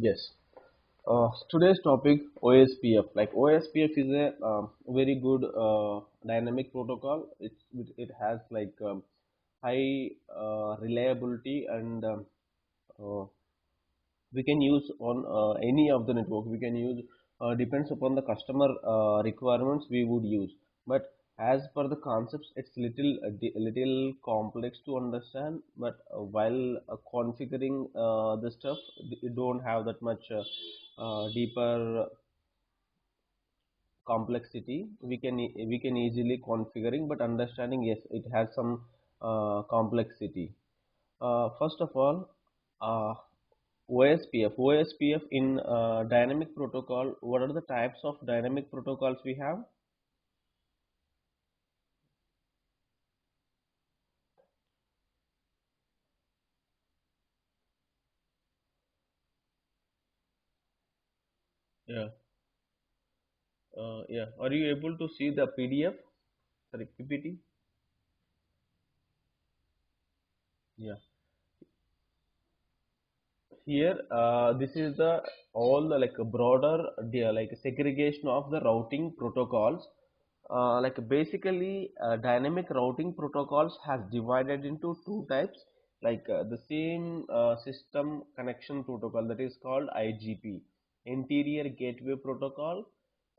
Yes. Today's topic OSPF. Like OSPF is a very good dynamic protocol. It has like high reliability and uh, we can use on any of the network. We can use depends upon the customer requirements we would use. But as per the concepts, it's little complex to understand. But while configuring the stuff, you don't have that much deeper complexity. We can easily configuring, but understanding, yes, it has some complexity. First of all, uh, OSPF in dynamic protocol. What are the types of dynamic protocols we have? Yeah. Yeah. Are you able to see the PDF? Sorry, PPT? Yeah. Here, this is the all the like a broader like segregation of the routing protocols. Like basically, dynamic routing protocols has divided into two types. Like the same system connection protocol, that is called IGP, Interior Gateway Protocol,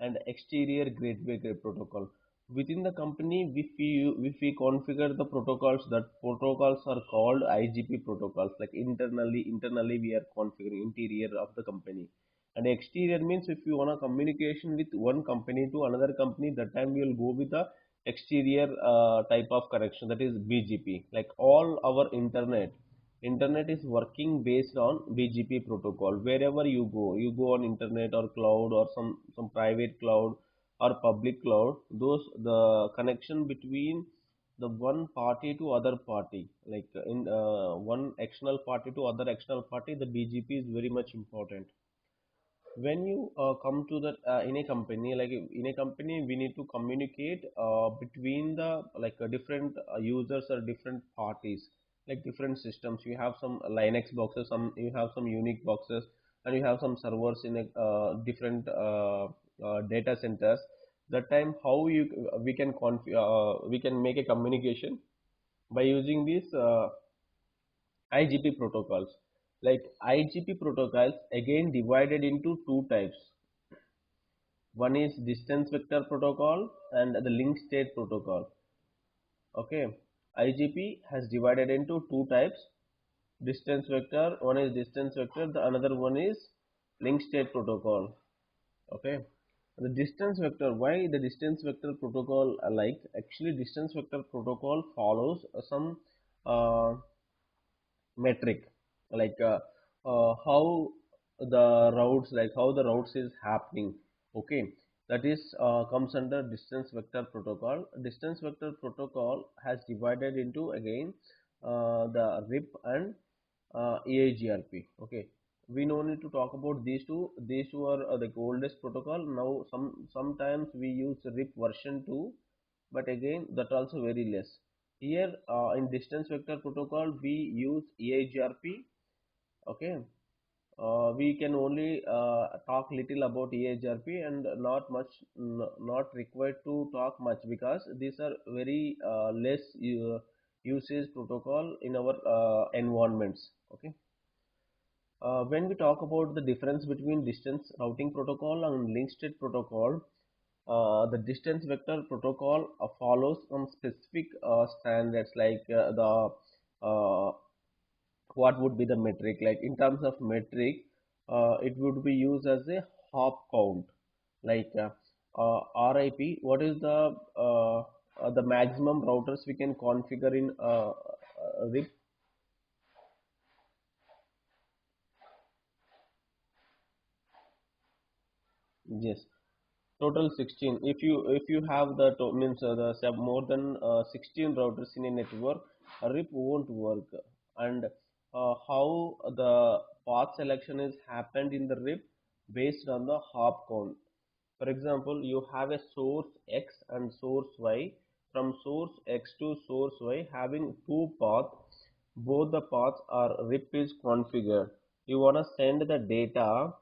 and Exterior Gateway Protocol. Within the company, if we configure the protocols, that protocols are called IGP protocols. Like internally we are configuring interior of the company. And exterior means if you want a communication with one company to another company, that time we will go with the exterior type of connection, that is BGP. Like all our internet is working based on BGP protocol. Wherever you go on internet or cloud or some private cloud or public cloud, those the connection between the one party to other party, like in one external party to other external party, the BGP is very much important. When you come to that in a company, like in a company we need to communicate between the like different users or different parties, like different systems. You have some Linux boxes, some you have some Unix boxes, and you have some servers in a different data centers. That time how you we can make a communication by using these IGP protocols. Like IGP protocols again divided into two types. One is distance vector protocol and the link state protocol. Okay, IGP has divided into two types. Distance vector, one is distance vector, the another one is link state protocol. Okay, the distance vector, why the distance vector protocol like actually distance vector protocol follows some uh, metric, like how the routes is happening. Okay, that is comes under distance vector protocol. Distance vector protocol has divided into again the RIP and EIGRP. Okay, we no need to talk about these two are the oldest protocol. Now sometimes we use RIP version 2, but again that also very less. Here in distance vector protocol we use EIGRP. Okay, we can only talk little about EIGRP and not much, not required to talk much, because these are very less usage protocol in our environments. Okay, when we talk about the difference between distance routing protocol and link state protocol, the distance vector protocol follows some specific standards, like the what would be the metric. Like in terms of metric, it would be used as a hop count. Like RIP, what is the maximum routers we can configure in RIP? Yes, total 16. If you have the means more than 16 routers in a network, RIP won't work. And how the path selection is happened in the RIP based on the hop count. For example, you have a source X and source Y. From source X to source Y having two paths, both the paths are RIP is configured. you want to send the data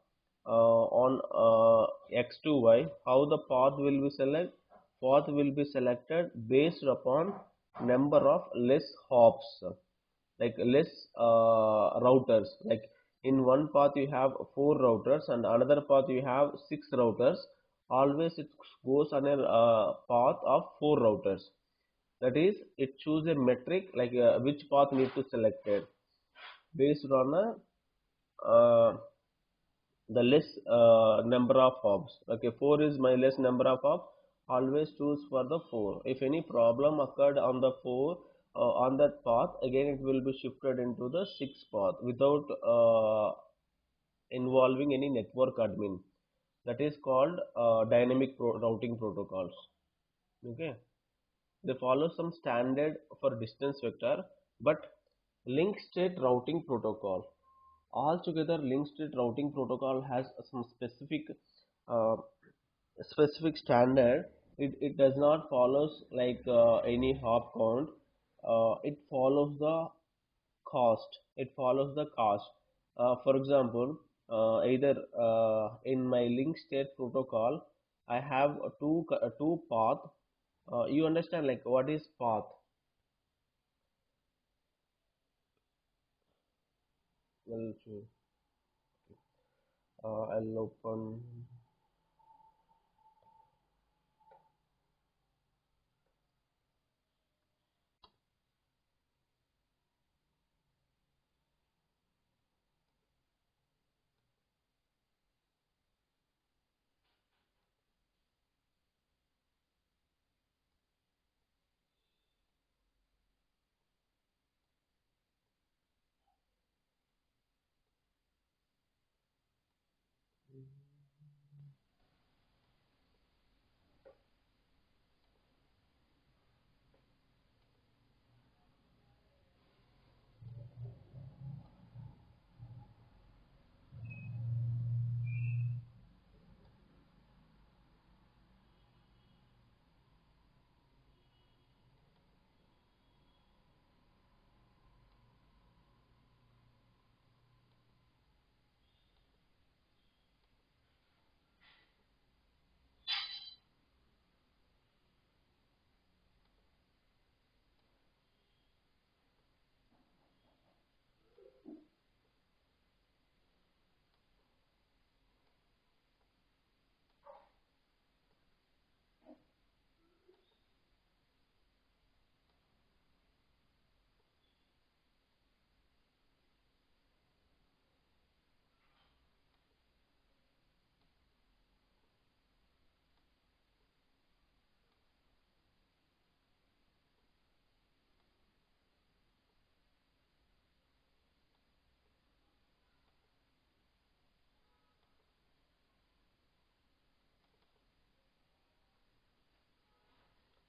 on x to y. How the path will be selected? Path will be selected based upon number of less hops, like less routers. Like in one path you have 4 routers and another path you have 6 routers. Always it goes on a path of 4 routers. That is, it choose a metric like which path need to selected based on a the less number of hops. Okay, 4 is my less number of hops. Always choose for the 4. If any problem occurred on the 4 on that path, again it will be shifted into the 6 path without involving any network admin. That is called dynamic routing protocols. Okay, they follow some standard for distance vector, but link state routing protocol. Altogether, link state routing protocol has some uh, specific standard. It does not follows like any hop count. It follows the cost. It follows the cost. For example, either in my link state protocol, I have two path. You understand like what is path? Well, I'll open.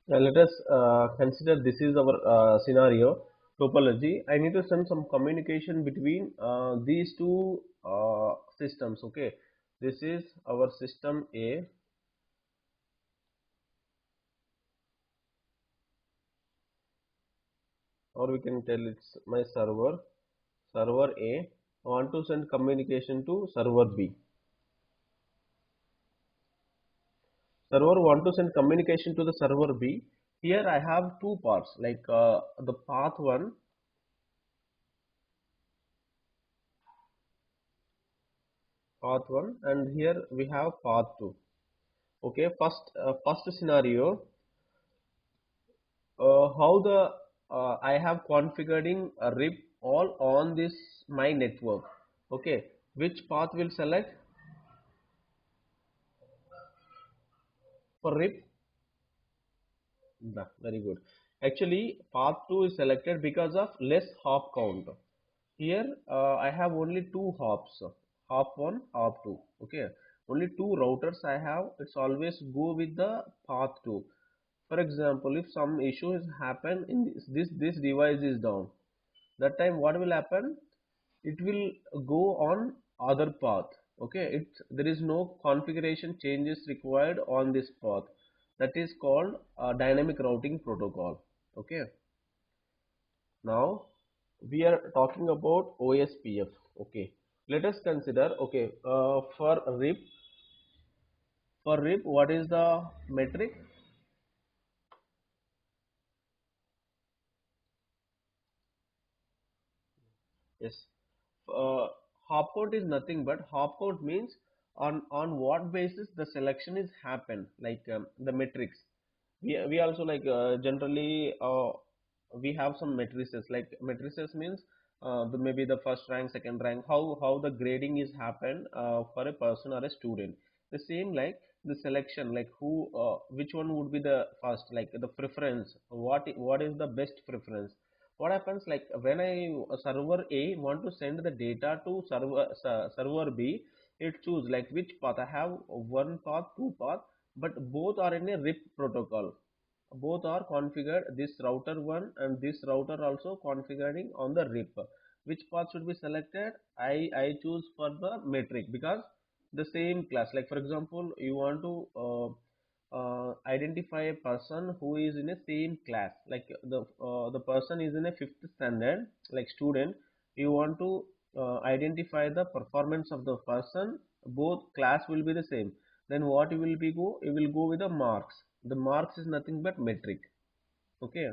Now let us consider this is our scenario topology. I need to send some communication between these two systems. Okay, this is our system A, or we can tell it's my server A. I want to send communication to server B. Server want to send communication to the server B. Here I have two parts like the path one, and here we have path two. Okay, first scenario, how the I have configuring a RIP all on this my network. Okay, which path will select for RIP? Very good. Actually, path 2 is selected because of less hop count. Here I have only two hops, hop 1, hop 2. Okay, only two routers I have. It's always go with the path 2. For example, if some issues happen in this device is down, that time what will happen? It will go on other path. Okay, there is no configuration changes required on this path. That is called dynamic routing protocol. Okay, now we are talking about OSPF. Okay, Let us consider, okay, for RIP, what is the metric? Yes. uh, Hop count is nothing but hop count means on what basis the selection is happened, like the metrics. We also like generally we have some matrices, like matrices means maybe the first rank, second rank, how the grading is happened for a person or a student. The same like the selection, like who which one would be the first, like the preference, what is the best preference. What happens, like when server A want to send the data to server B, it choose like which path. I have one path, two path, but both are in a RIP protocol. Both are configured, this router one and this router also configuring on the RIP. Which path should be selected? I choose for the metric, because the same class, like for example you want to identify a person who is in a same class, like the person is in a fifth standard, like student. You want to identify the performance of the person, both class will be the same. Then what you will go with the marks. The marks is nothing but metric. Okay.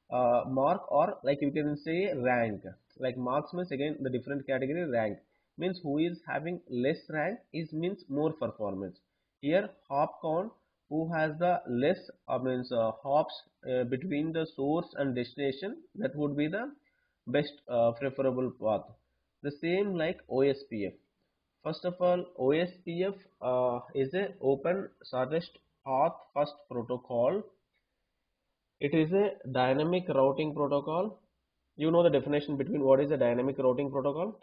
Mark, or like you can say rank. Like marks means again the different category. Rank means who is having less rank is means more performance. Here hop count, who has the less means hops between the source and destination, that would be the best preferable path. The same like OSPF. First of all, OSPF is a open shortest path first protocol. It is a dynamic routing protocol. You know the definition between what is a dynamic routing protocol?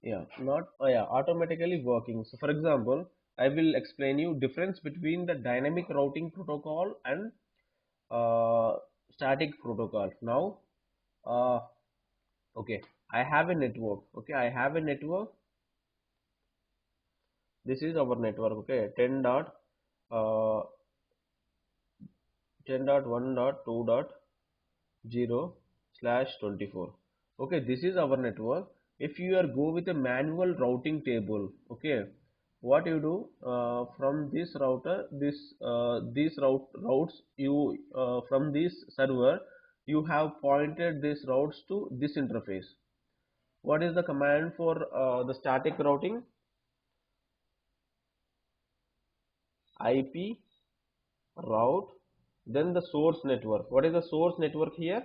Yeah, not yeah, automatically working. So for example, I will explain you difference between the dynamic routing protocol and uh, static protocol. Now, uh, okay, I have a network. Okay, I have a network. This is our network. Okay, 10.1.2.0/24. Okay, this is our network. If you are go with a manual routing table, okay, what you do from this router, these routes you from this server, you have pointed these routes to this interface. What is the command for the static routing? IP route, then the source network. What is the source network here?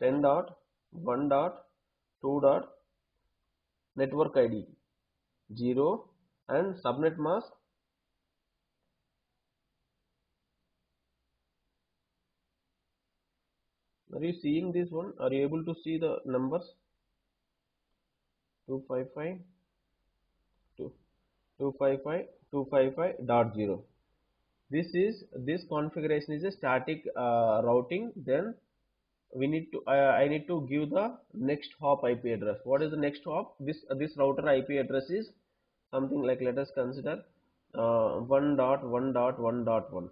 10.1.2. Network ID 0 and subnet mask. Are you seeing this one? Are you able to see the numbers? 255 255 255.0. This configuration is a static routing. Then we need to I need to give the next hop IP address. What is the next hop? This router IP address is something like, let us consider 1.1.1.1.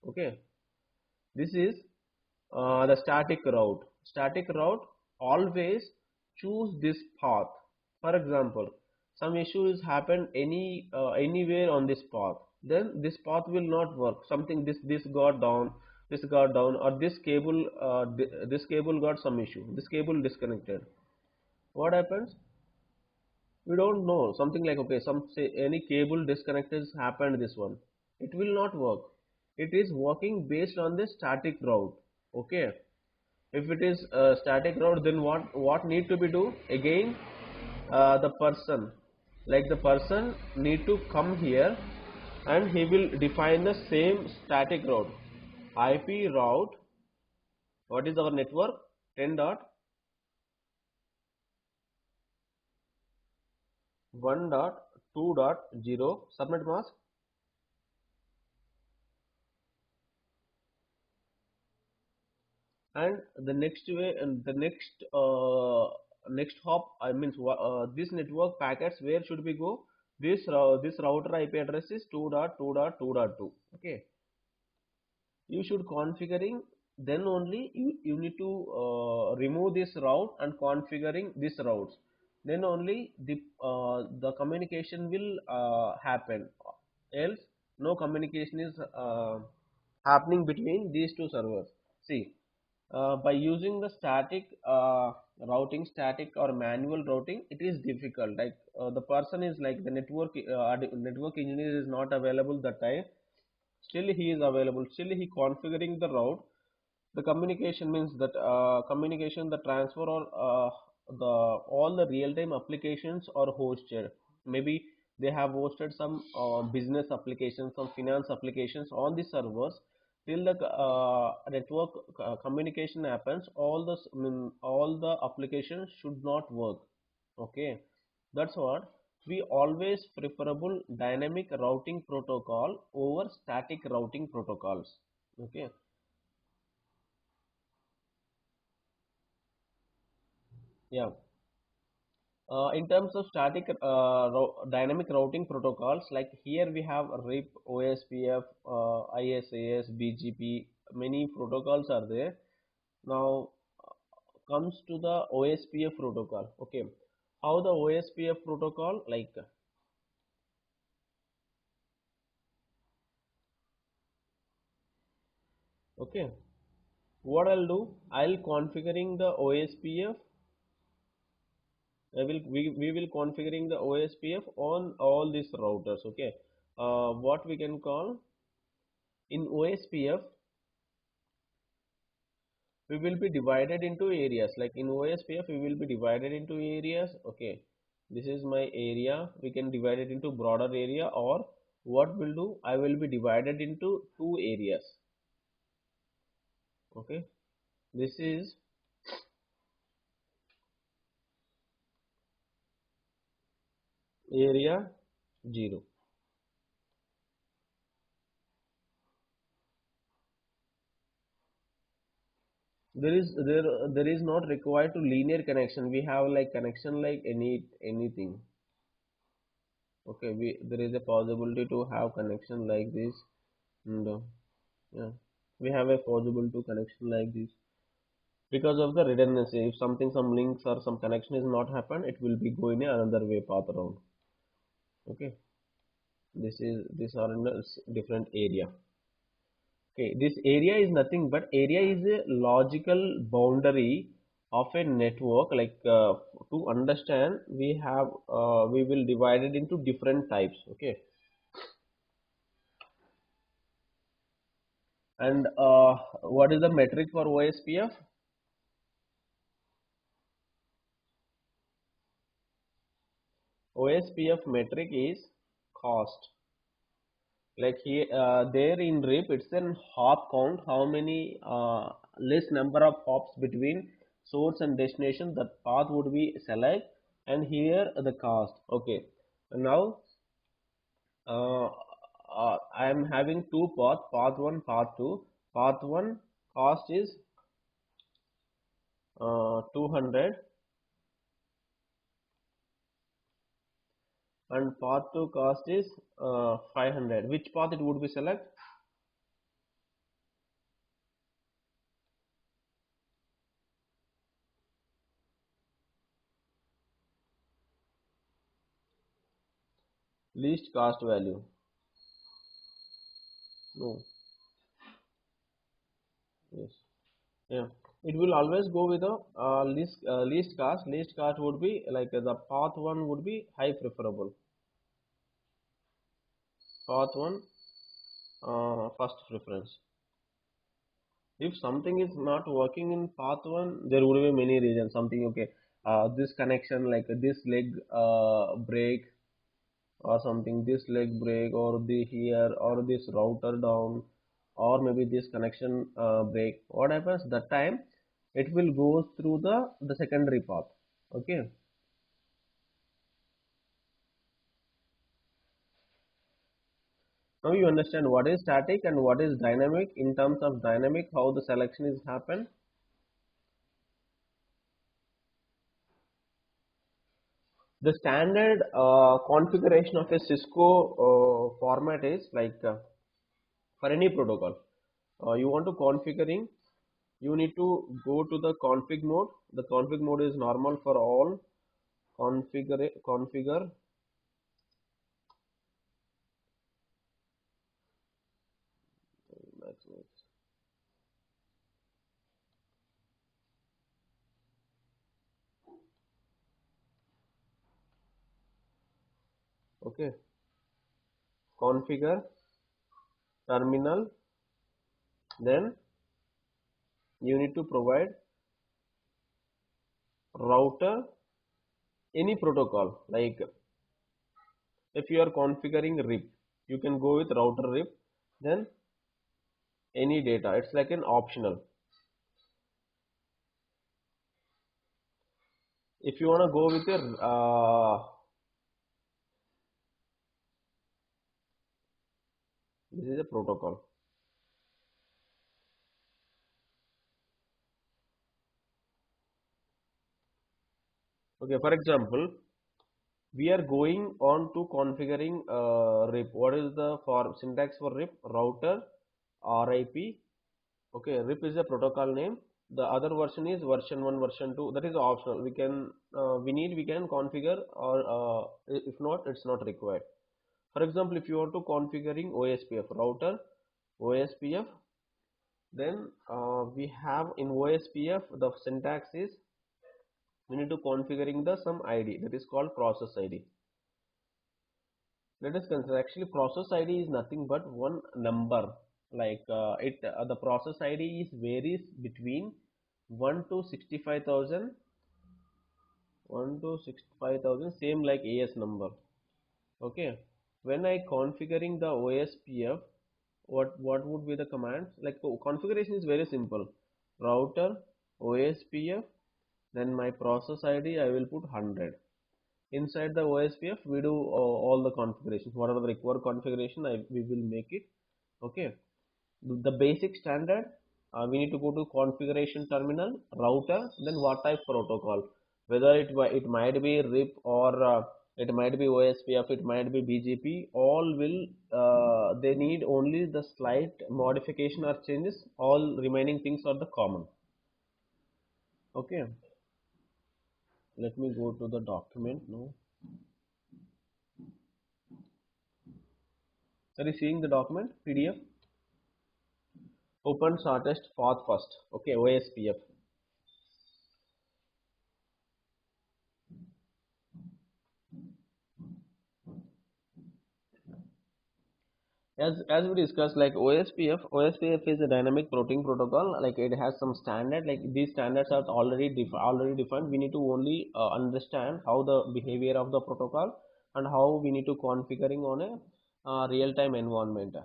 Okay, this is the static route. Static route always choose this path. For example, some issue is happened anywhere on this path, then this path will not work. Something, this got down, this got down, or this cable got some issue, this cable disconnected. What happens? We don't know. Something like, okay, some say any cable disconnected has happened, this one, it will not work. It is working based on the static route. Okay. If it is a static route, then what need to be do again? The person, like the person need to come here, and he will define the same static route. IP route, what is our network? 10.1.2.0 subnet mask. And the next way, and the next next hop, I means this network packets where should we go? This router IP address is 2.2.2.2. Okay, you should configuring, then only you need to remove this route and configuring this routes, then only the communication will happen, else no communication is happening between these two servers. See, by using the static routing, static or manual routing, it is difficult. Like the person is like the network engineer is not available that time. Still he is available. Still he configuring the route. The communication means that communication, the transfer or the all the real-time applications are hosted. Maybe they have hosted some business applications, some finance applications on the servers. Till the network communication happens, all the applications should not work. Okay, that's what we always preferable dynamic routing protocol over static routing protocols. Okay. Yeah. In terms of static dynamic routing protocols, like here we have RIP, OSPF, ISAS, BGP, many protocols are there. Now comes to the OSPF protocol. Okay, how the OSPF protocol, like, okay, what I'll do, I'll configuring the OSPF. We will configuring the OSPF on all these routers. Okay, what we can call in OSPF, we will be divided into areas. Like in OSPF we will be divided into areas. Okay, this is my area, we can divide it into broader area, or what will do, I will be divided into two areas. Okay, this is area 0. There is not required to linear connection, we have like connection like anything. Okay, we there is a possibility to have connection like this, and yeah, we have a possible to connection like this because of the redundancy. If something, some links or some connection is not happen, it will be going another way path around. Okay, this are in a different area. Okay, this area is nothing but area is a logical boundary of a network. Like to understand, we will divide it into different types. Okay, and what is the metric for OSPF? OSPF metric is cost. Like here there in RIP it's an hop count, how many less number of hops between source and destination that path would be select, and here the cost. Okay, now I am having two paths, path 1, path 2. Path 1 cost is 200, and path 2 cost is 500. Which path it would be select? Least cost value. No. Yes. Yeah, it will always go with the least cost. Least cost would be like the path 1 would be high preferable. Path 1 first preference. If something is not working in path 1, there would be many reasons. Something, okay, this connection, like this leg break, or something, this leg break, or the here, or this router down, or maybe this connection break. What happens that time, it will go through the secondary path. Okay, now you understand what is static and what is dynamic. In terms of dynamic, how the selection is happen. The standard configuration of a Cisco format is like for any protocol. You want to configuring, you need to go to the config mode. The config mode is normal for all. Configure. Okay, configure terminal. Then you need to provide router, any protocol. Like if you are configuring RIP, you can go with router RIP. Then any data. It's like an optional. If you want to go with a this is a protocol. Okay, for example, we are going on to configuring RIP. What is the for syntax for RIP? Router RIP. Okay, RIP is a protocol name. The other version is version 1, version 2. That is optional. We can we can configure, or if not, it's not required. For example, if you want to configuring OSPF router OSPF, then we have in OSPF the syntax is we need to configuring the some ID that is called process ID. Let us consider actually process ID is nothing but one number. Like it the process ID is varies between 1 to 65,000, 1 to 65,000, same like AS number. Okay, when I configuring the OSPF, what would be the commands? Like configuration is very simple. Router OSPF, then my process ID I will put 100. Inside the OSPF we do all the configurations, whatever the required configuration we will make it. Okay, the basic standard, we need to go to configuration terminal, router, then what type protocol, whether it might be RIP or it might be OSPF, it might be BGP, all will they need only the slight modification or changes, all remaining things are the common. Okay, let me go to the document now. Are you seeing the document PDF? Open shortest path first. Okay, OSPF. As we discussed, like OSPF is a dynamic routing protocol. Like it has some standard. Like these standards are already defined. We need to only understand how the behavior of the protocol and how we need to configuring on a real-time environment.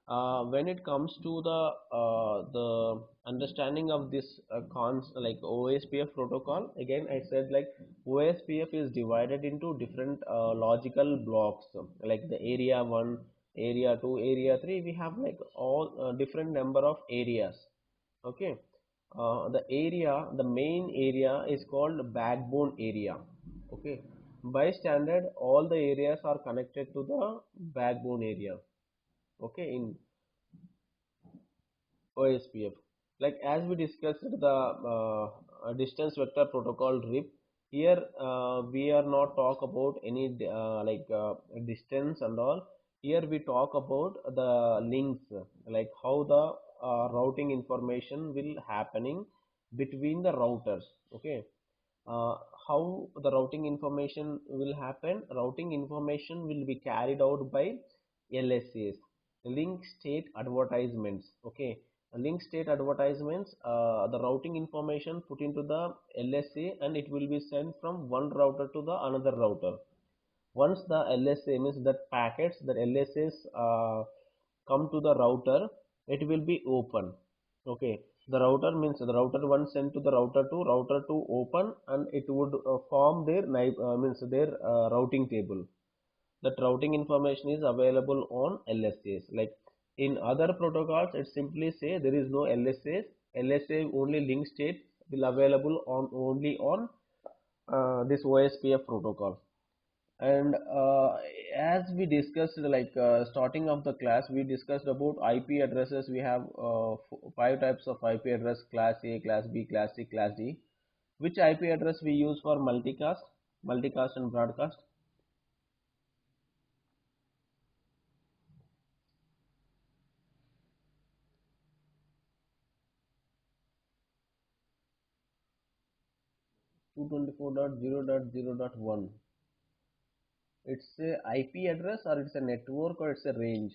When it comes to the understanding of this cons like OSPF protocol, again I said like OSPF is divided into different logical blocks, like the area 1, area 2, area 3. We have like all different number of areas. Okay, the main area is called backbone area. Okay, by standard all the areas are connected to the backbone area. Okay, in OSPF, like as we discussed the distance vector protocol RIP, here we are not talk about any distance and all. Here we talk about the links, like how the routing information will happening between the routers. Okay, uh, how the routing information will happen? Routing information will be carried out by LSAs, link state advertisements. Okay, link state advertisements, the routing information put into the LSA and it will be sent from one router to the another router. Once the LSA means that packets, that LSAs come to the router, it will be open. Okay, the router means the router 1 sent to the router 2 open, and it would form their means their routing table. That routing information is available on LSAs. Like in other protocols, it simply say there is no LSAs. LSA only link state will available on only on this OSPF protocol. And as we discussed, like starting of the class, we discussed about IP addresses. We have five types of IP address: class A, class B, class C, class D. Which IP address we use for multicast and broadcast? 224.0.0.1. It's a IP address, or it's a network, or it's a range?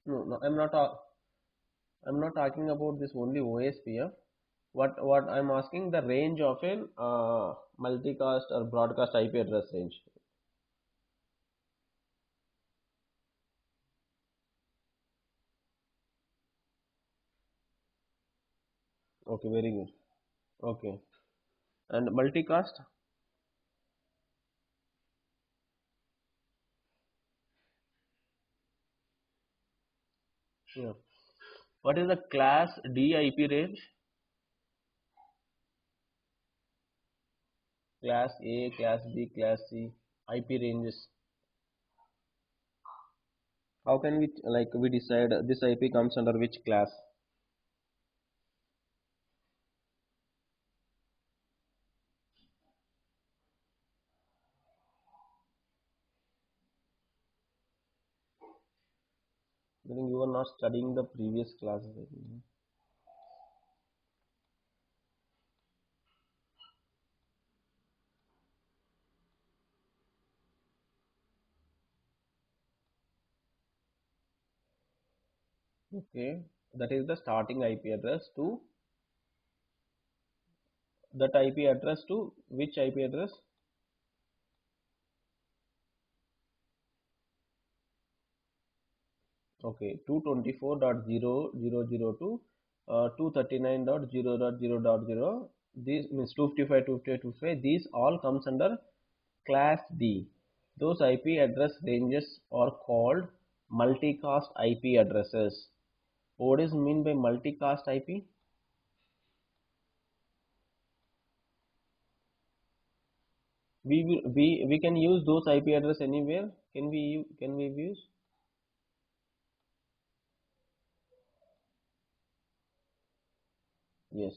No, no, I'm not talking about this only OSPF. What I'm asking, the range of an multicast or broadcast IP address range. Okay, very good. Okay, and multicast. Yeah. What is the class D IP range? Class A, class B, class C IP ranges. How can we like we decide this IP comes under which class? I think you are not studying the previous classes. I think. Okay, that is the starting IP address to that IP address to which IP address? Okay, 224.0.0.0 to 239.0.0.0. This means 255, 255, 255. These all comes under class D. Those IP address ranges are called multicast IP addresses. What is mean by multicast IP? We can use those IP address anywhere. Can we use? Yes.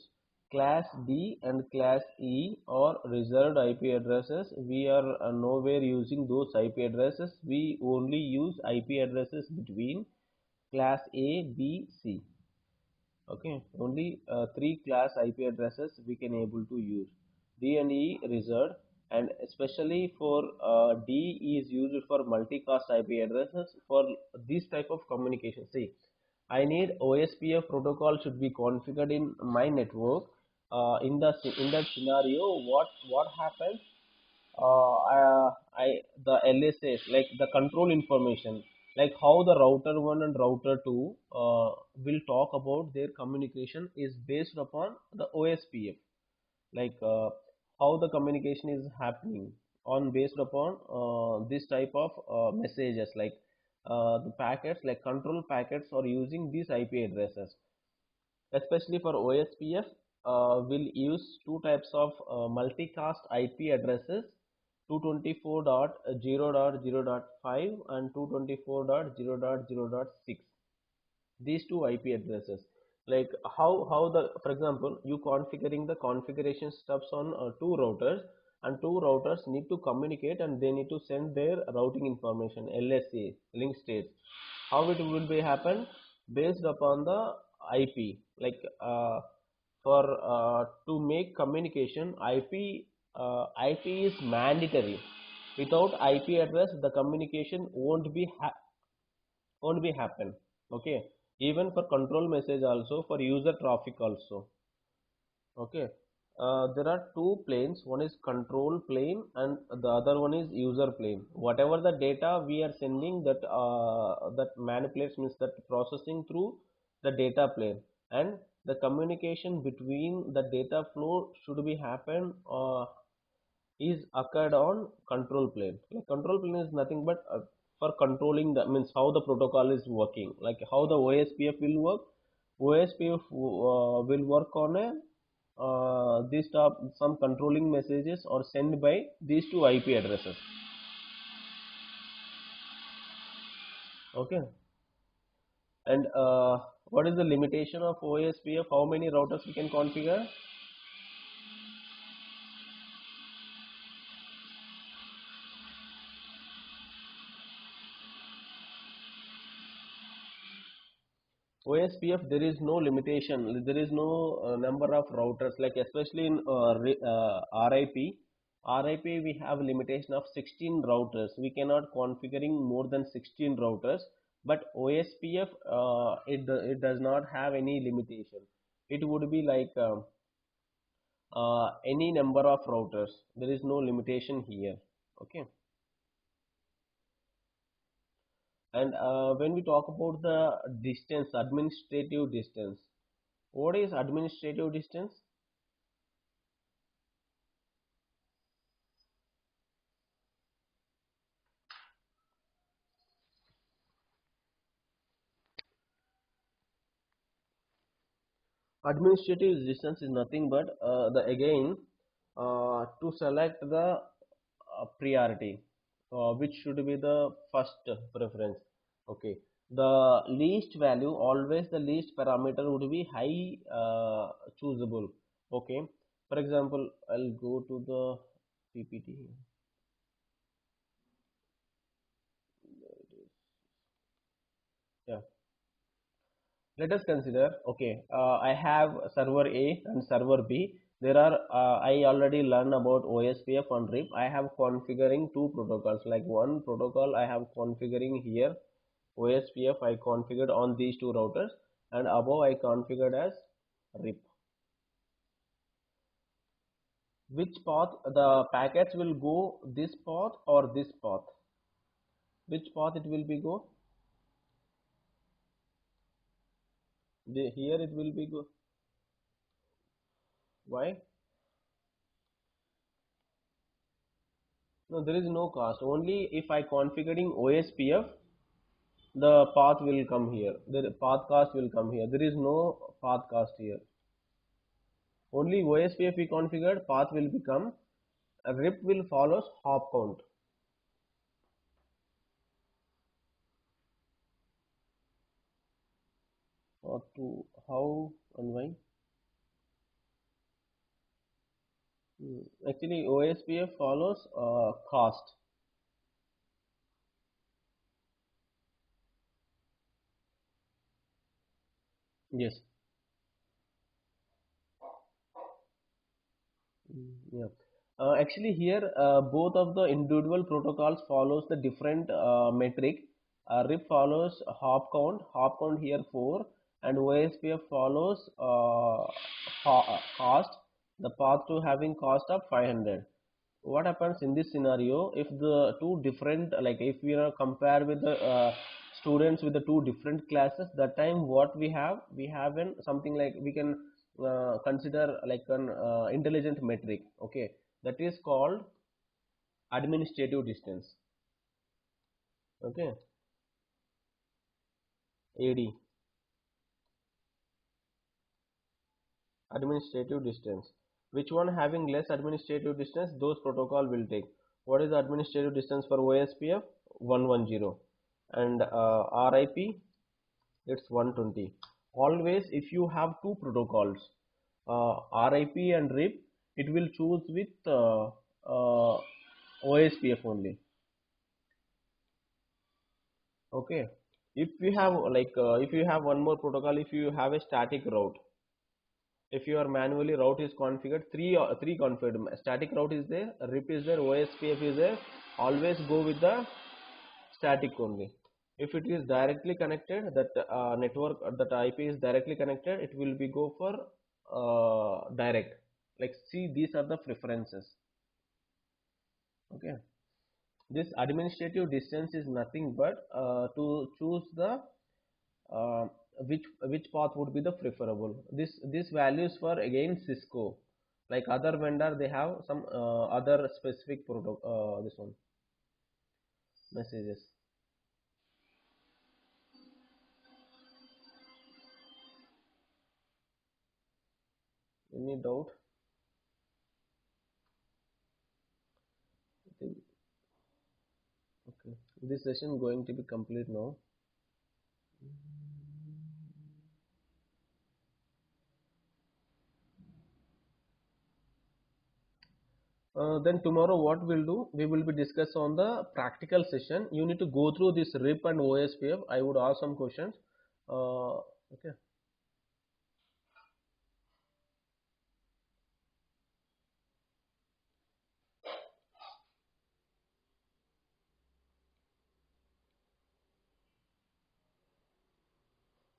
Class D and Class E are reserved IP addresses. We are nowhere using those IP addresses. We only use IP addresses between Class A, B, C. Okay, only three class IP addresses we can able to use. D and E reserved, and especially for D is used for multicast IP addresses for this type of communication. See, I need OSPF protocol should be configured in my network. In that scenario, what happens? The LSAs, like the control information, like how the router 1 and router 2 will talk about their communication is based upon the OSPF, like how the communication is happening on based upon this type of messages, like the packets, like control packets are using these IP addresses. Especially for OSPF, we'll use two types of multicast IP addresses: 224.0.0.5 and 224.0.0.6. These two IP addresses, like how the, for example, you configuring the configuration steps on two routers, and two routers need to communicate and they need to send their routing information, LSA, link states. How it will be happen? Based upon the IP, like for to make communication, IP is mandatory. Without IP address, the communication won't be happen. Okay, even for control message also, for user traffic also. Okay, there are two planes, one is control plane and the other one is user plane. Whatever the data we are sending, that manipulates, means that processing through the data plane, and the communication between the data flow should be happen is occurred on control plane. Like control plane is nothing but for controlling the, means how the protocol is working, like how the OSPF will work. OSPF will work on a these top some controlling messages are sent by these two IP addresses. Okay, and what is the limitation of OSPF? How many routers we can configure? OSPF, there is no limitation. There is no number of routers. Like especially in RIP, RIP we have a limitation of 16 routers. We cannot configuring more than 16 routers. But OSPF, it does not have any limitation. It would be like any number of routers. There is no limitation here. Okay. And when we talk about the distance, administrative distance, what is administrative distance? Administrative distance is nothing but the again to select the priority, which should be the first preference. Okay, the least value, always the least parameter would be high choosable. Okay, for example, I'll go to the PPT. Yeah, let us consider. Okay, I have server A and server B. There are I already learned about OSPF and RIP. I have configuring two protocols. Like one protocol I have configuring here, OSPF I configured on these two routers, and above I configured as RIP. Which path the packets will go, this path or this path? Which path it will be go? Here it will be go. Why? No, there is no cost. Only if I configuring OSPF, the path will come here. The path cost will come here. There is no path cost here. Only OSPF we configured, path will become. A RIP will follows hop count. Or to how and why? Actually, OSPF follows cost. Yes. Yeah. Actually, here both of the individual protocols follows the different metric. RIP follows hop count. Hop count here 4, and OSPF follows cost. The path to having cost of 500. What happens in this scenario if the two different, like if we are compare with the students with the two different classes, that time what we have in something like we can consider like an intelligent metric. Okay, that is called administrative distance. Okay, AD, administrative distance. Which one having less administrative distance, those protocol will take. What is the administrative distance for OSPF? 110. And RIP, it's 120. Always if you have two protocols, RIP and RIP, it will choose with OSPF only. Okay, if we have like if you have one more protocol, if you have a static route, if your manually route is configured, three configured, static route is there, RIP is there, OSPF is there, always go with the static only. If it is directly connected, that network, that IP is directly connected, it will be go for direct. Like see, these are the preferences. Okay, this administrative distance is nothing but to choose the uh, which path would be the preferable. This values for again Cisco. Like other vendor, they have some other specific protocol. This one messages. Any doubt? I think, okay. This session going to be complete now. Then tomorrow what we'll do, we will be discuss on the practical session. You need to go through this RIP and OSPF. I would ask some questions. Okay.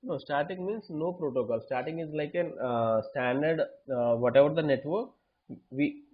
No, static means no protocol. Static is like an standard, whatever the network, we